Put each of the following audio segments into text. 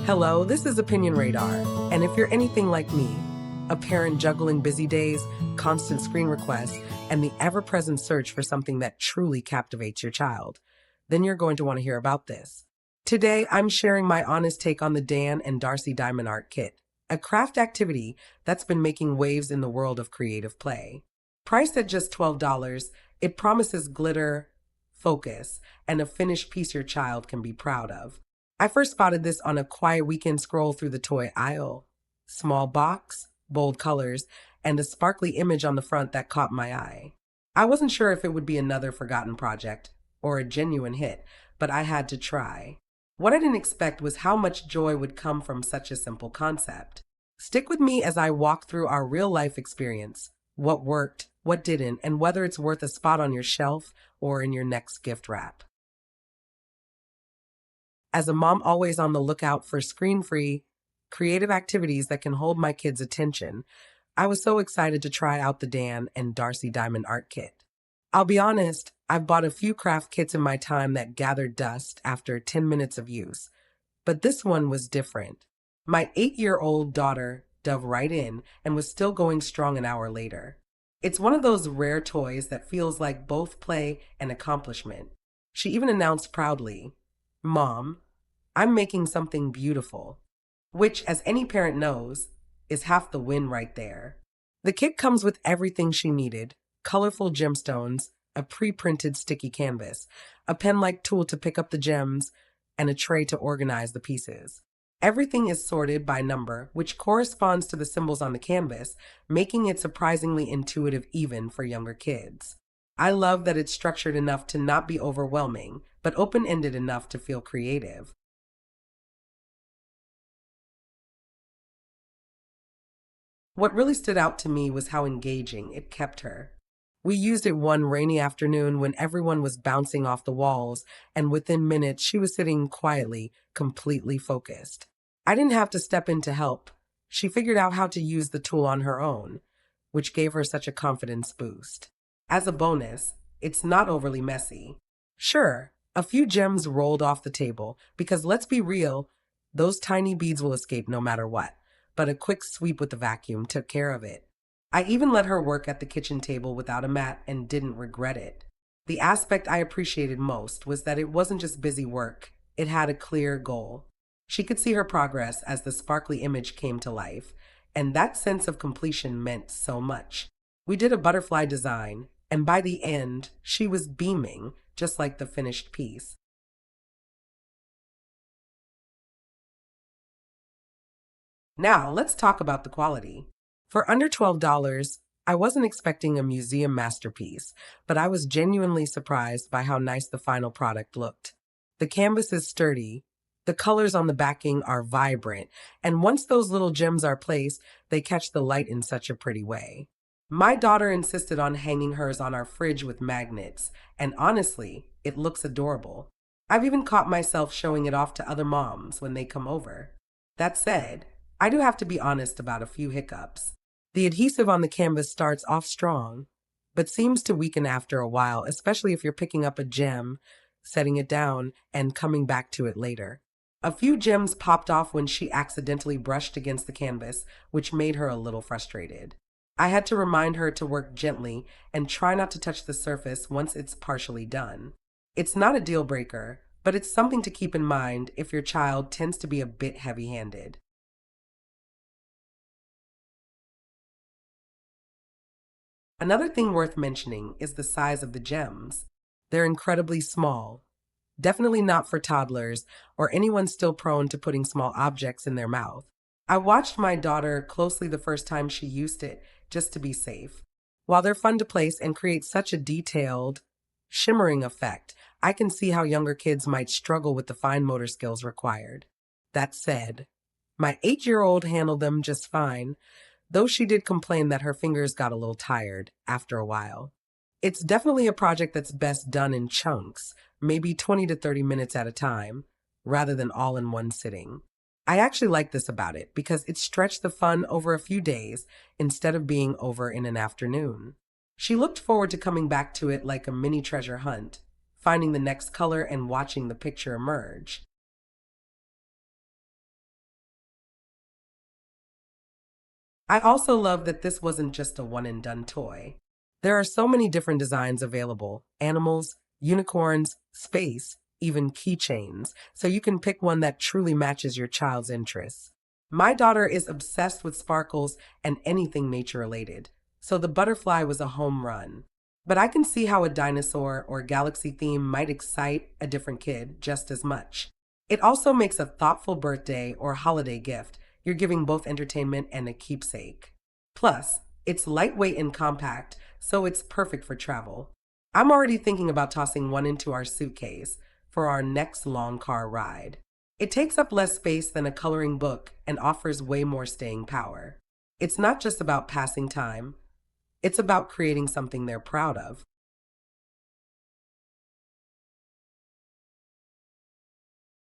Hello, this is Opinion Radar, and if you're anything like me, a parent juggling busy days, constant screen requests, and the ever-present search for something that truly captivates your child, then you're going to want to hear about this. Today, I'm sharing my honest take on the Dan&Darci Diamond Art Kit, a craft activity that's been making waves in the world of creative play. Priced at just $12, it promises glitter, focus, and a finished piece your child can be proud of. I first spotted this on a quiet weekend scroll through the toy aisle. Small box, bold colors, and a sparkly image on the front that caught my eye. I wasn't sure if it would be another forgotten project or a genuine hit, but I had to try. What I didn't expect was how much joy would come from such a simple concept. Stick with me as I walk through our real-life experience, what worked, what didn't, and whether it's worth a spot on your shelf or in your next gift wrap. As a mom always on the lookout for screen-free, creative activities that can hold my kids' attention, I was so excited to try out the Dan&Darci Diamond Art Kit. I'll be honest, I've bought a few craft kits in my time that gathered dust after 10 minutes of use, but this one was different. My 8-year-old daughter dove right in and was still going strong an hour later. It's one of those rare toys that feels like both play and accomplishment. She even announced proudly, "Mom, I'm making something beautiful," which, as any parent knows, is half the win right there. The kit comes with everything she needed: colorful gemstones, a pre-printed sticky canvas, a pen-like tool to pick up the gems, and a tray to organize the pieces. Everything is sorted by number, which corresponds to the symbols on the canvas, making it surprisingly intuitive even for younger kids. I love that it's structured enough to not be overwhelming, but open-ended enough to feel creative. What really stood out to me was how engaging it kept her. We used it one rainy afternoon when everyone was bouncing off the walls, and within minutes she was sitting quietly, completely focused. I didn't have to step in to help. She figured out how to use the tool on her own, which gave her such a confidence boost. As a bonus, it's not overly messy. Sure, a few gems rolled off the table, because let's be real, those tiny beads will escape no matter what, but a quick sweep with the vacuum took care of it. I even let her work at the kitchen table without a mat and didn't regret it. The aspect I appreciated most was that it wasn't just busy work, it had a clear goal. She could see her progress as the sparkly image came to life, and that sense of completion meant so much. We did a butterfly design, and by the end, she was beaming, just like the finished piece. Now, let's talk about the quality. For under $12, I wasn't expecting a museum masterpiece, but I was genuinely surprised by how nice the final product looked. The canvas is sturdy, the colors on the backing are vibrant, and once those little gems are placed, they catch the light in such a pretty way. My daughter insisted on hanging hers on our fridge with magnets, and honestly, it looks adorable. I've even caught myself showing it off to other moms when they come over. That said, I do have to be honest about a few hiccups. The adhesive on the canvas starts off strong, but seems to weaken after a while, especially if you're picking up a gem, setting it down, and coming back to it later. A few gems popped off when she accidentally brushed against the canvas, which made her a little frustrated. I had to remind her to work gently and try not to touch the surface once it's partially done. It's not a deal breaker, but it's something to keep in mind if your child tends to be a bit heavy-handed. Another thing worth mentioning is the size of the gems. They're incredibly small, definitely not for toddlers or anyone still prone to putting small objects in their mouth. I watched my daughter closely the first time she used it just to be safe. While they're fun to place and create such a detailed, shimmering effect, I can see how younger kids might struggle with the fine motor skills required. That said, my 8-year-old handled them just fine, though she did complain that her fingers got a little tired after a while. It's definitely a project that's best done in chunks, maybe 20 to 30 minutes at a time, rather than all in one sitting. I actually like this about it because it stretched the fun over a few days instead of being over in an afternoon. She looked forward to coming back to it like a mini treasure hunt, finding the next color and watching the picture emerge. I also love that this wasn't just a one and done toy. There are so many different designs available: animals, unicorns, space, even keychains, so you can pick one that truly matches your child's interests. My daughter is obsessed with sparkles and anything nature related, so the butterfly was a home run. But I can see how a dinosaur or galaxy theme might excite a different kid just as much. It also makes a thoughtful birthday or holiday gift. You're giving both entertainment and a keepsake. Plus, it's lightweight and compact, so it's perfect for travel. I'm already thinking about tossing one into our suitcase for our next long car ride. It takes up less space than a coloring book and offers way more staying power. It's not just about passing time, it's about creating something they're proud of.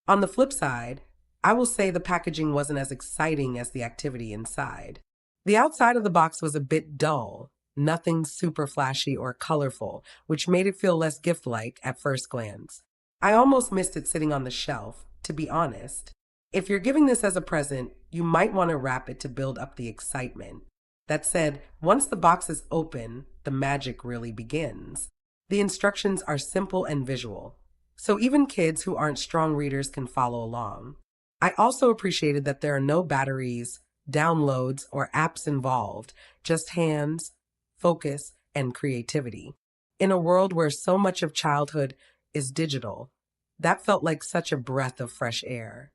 On the flip side, I will say the packaging wasn't as exciting as the activity inside. The outside of the box was a bit dull, nothing super flashy or colorful, which made it feel less gift like at first glance. I almost missed it sitting on the shelf, to be honest. If you're giving this as a present, you might want to wrap it to build up the excitement. That said, once the box is open, the magic really begins. The instructions are simple and visual, so even kids who aren't strong readers can follow along. I also appreciated that there are no batteries, downloads, or apps involved, just hands, focus, and creativity. In a world where so much of childhood is digital, that felt like such a breath of fresh air.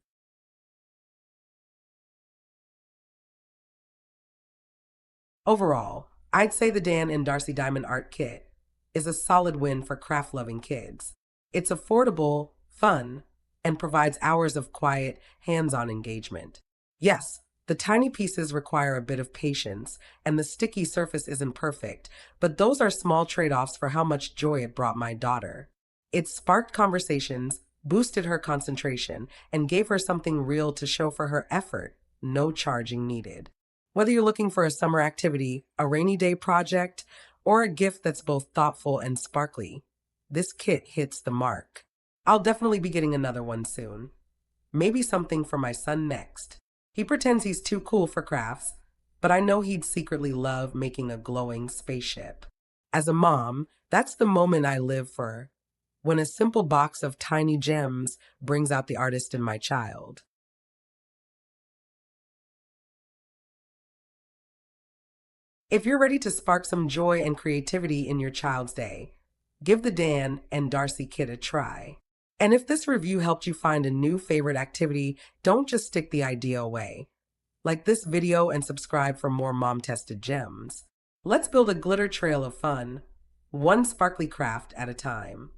Overall, I'd say the Dan and Darcy Diamond Art Kit is a solid win for craft-loving kids. It's affordable, fun, and provides hours of quiet, hands-on engagement. Yes, the tiny pieces require a bit of patience, and the sticky surface isn't perfect, but those are small trade-offs for how much joy it brought my daughter. It sparked conversations, boosted her concentration, and gave her something real to show for her effort, no charging needed. Whether you're looking for a summer activity, a rainy day project, or a gift that's both thoughtful and sparkly, this kit hits the mark. I'll definitely be getting another one soon. Maybe something for my son next. He pretends he's too cool for crafts, but I know he'd secretly love making a glowing spaceship. As a mom, that's the moment I live for, when a simple box of tiny gems brings out the artist in my child. If you're ready to spark some joy and creativity in your child's day, give the Dan and Darcy kit a try. And if this review helped you find a new favorite activity, don't just stick the idea away. Like this video and subscribe for more mom-tested gems. Let's build a glitter trail of fun, one sparkly craft at a time.